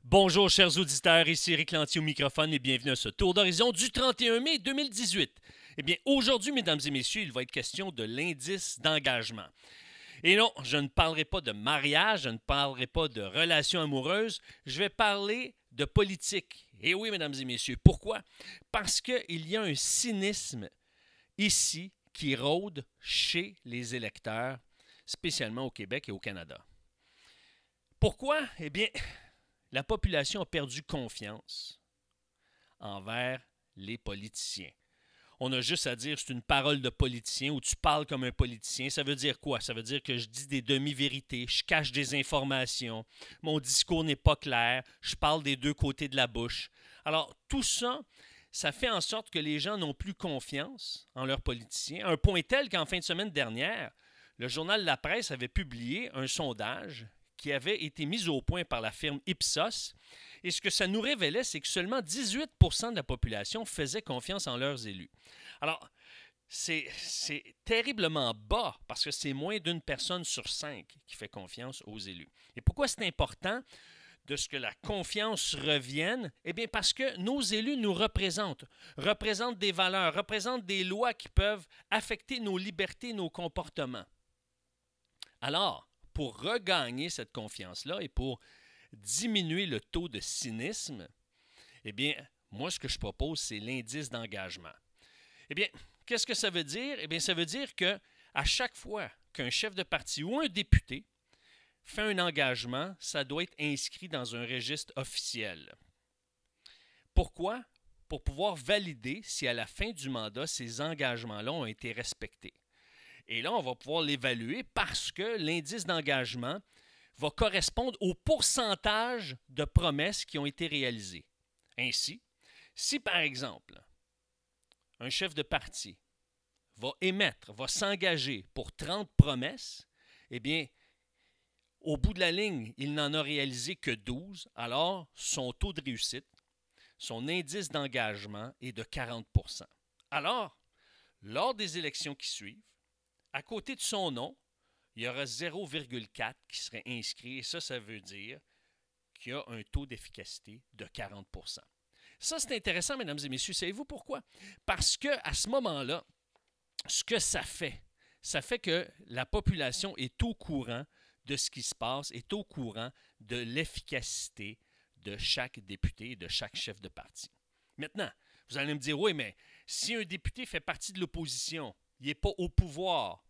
Bonjour chers auditeurs, ici Éric Lantier au microphone et bienvenue à ce tour d'horizon du 31 mai 2018. Eh bien, aujourd'hui, mesdames et messieurs, il va être question de l'indice d'engagement. Et non, je ne parlerai pas de mariage, je ne parlerai pas de relations amoureuses, je vais parler de politique. Et oui, mesdames et messieurs, pourquoi? Parce qu'il y a un cynisme ici qui rôde chez les électeurs, spécialement au Québec et au Canada. Pourquoi? Eh bien, la population a perdu confiance envers les politiciens. On a juste à dire c'est une parole de politicien ou tu parles comme un politicien. Ça veut dire quoi? Ça veut dire que je dis des demi-vérités, je cache des informations, mon discours n'est pas clair, je parle des deux côtés de la bouche. Alors, tout ça, ça fait en sorte que les gens n'ont plus confiance en leurs politiciens. Un point tel qu'en fin de semaine dernière, le journal La Presse avait publié un sondage qui avait été mis au point par la firme Ipsos. Et ce que ça nous révélait, c'est que seulement 18% de la population faisait confiance en leurs élus. Alors, c'est terriblement bas parce que c'est moins d'une personne sur 5 qui fait confiance aux élus. Et pourquoi c'est important de ce que la confiance revienne? Eh bien, parce que nos élus nous représentent des valeurs, représentent des lois qui peuvent affecter nos libertés, nos comportements. Alors, pour regagner cette confiance-là et pour diminuer le taux de cynisme, eh bien, moi, ce que je propose, c'est l'indice d'engagement. Eh bien, qu'est-ce que ça veut dire? Eh bien, ça veut dire qu'à chaque fois qu'un chef de parti ou un député fait un engagement, ça doit être inscrit dans un registre officiel. Pourquoi? Pour pouvoir valider si à la fin du mandat, ces engagements-là ont été respectés. Et là, on va pouvoir l'évaluer parce que l'indice d'engagement va correspondre au pourcentage de promesses qui ont été réalisées. Ainsi, si par exemple, un chef de parti va s'engager pour 30 promesses, eh bien, au bout de la ligne, il n'en a réalisé que 12, alors son taux de réussite, son indice d'engagement est de 40%. Alors, lors des élections qui suivent, à côté de son nom, il y aura 0,4 qui serait inscrit, et ça veut dire qu'il y a un taux d'efficacité de 40%. Ça, c'est intéressant, mesdames et messieurs. Savez-vous pourquoi? Parce qu'à ce moment-là, ce que ça fait que la population est au courant de ce qui se passe, est au courant de l'efficacité de chaque député et de chaque chef de parti. Maintenant, vous allez me dire, oui, mais si un député fait partie de l'opposition, il n'est pas au pouvoir,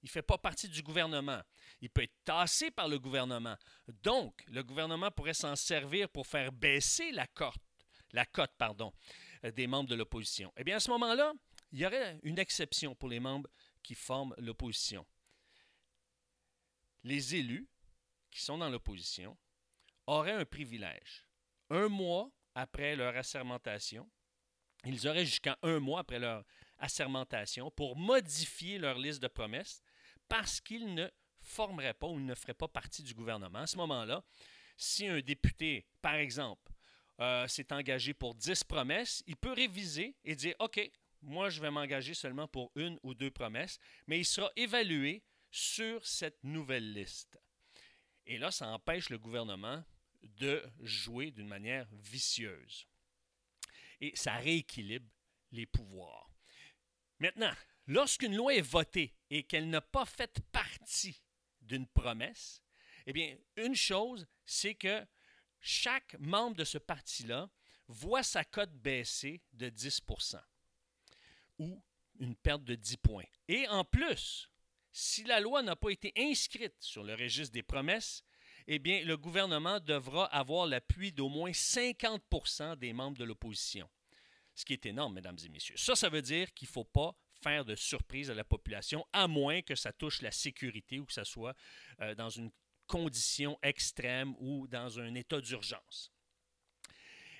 il ne fait pas partie du gouvernement. Il peut être tassé par le gouvernement. Donc, le gouvernement pourrait s'en servir pour faire baisser la cote des membres de l'opposition. Eh bien, à ce moment-là, il y aurait une exception pour les membres qui forment l'opposition. Les élus qui sont dans l'opposition auraient un privilège. Un mois après leur assermentation, ils auraient jusqu'à un mois après leur assermentation pour modifier leur liste de promesses parce qu'ils ne formeraient pas ou ne feraient pas partie du gouvernement. À ce moment-là, si un député, par exemple, s'est engagé pour 10 promesses, il peut réviser et dire « OK, moi je vais m'engager seulement pour une ou deux promesses », mais il sera évalué sur cette nouvelle liste. Et là, ça empêche le gouvernement de jouer d'une manière vicieuse. Et ça rééquilibre les pouvoirs. Maintenant, lorsqu'une loi est votée et qu'elle n'a pas fait partie d'une promesse, eh bien, une chose, c'est que chaque membre de ce parti-là voit sa cote baisser de 10% ou une perte de 10 points. Et en plus, si la loi n'a pas été inscrite sur le registre des promesses, eh bien, le gouvernement devra avoir l'appui d'au moins 50% des membres de l'opposition. Ce qui est énorme, mesdames et messieurs. Ça veut dire qu'il ne faut pas faire de surprise à la population, à moins que ça touche la sécurité ou que ça soit dans une condition extrême ou dans un état d'urgence.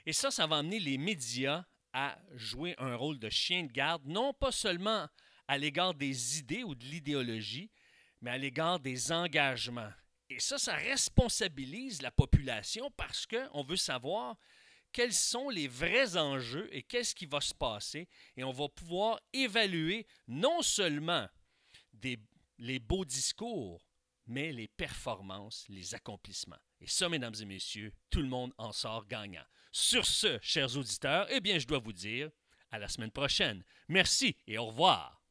Et ça va amener les médias à jouer un rôle de chien de garde, non pas seulement à l'égard des idées ou de l'idéologie, mais à l'égard des engagements. Et ça responsabilise la population parce qu'on veut savoir quels sont les vrais enjeux et qu'est-ce qui va se passer. Et on va pouvoir évaluer non seulement les beaux discours, mais les performances, les accomplissements. Et ça, mesdames et messieurs, tout le monde en sort gagnant. Sur ce, chers auditeurs, eh bien, je dois vous dire à la semaine prochaine. Merci et au revoir.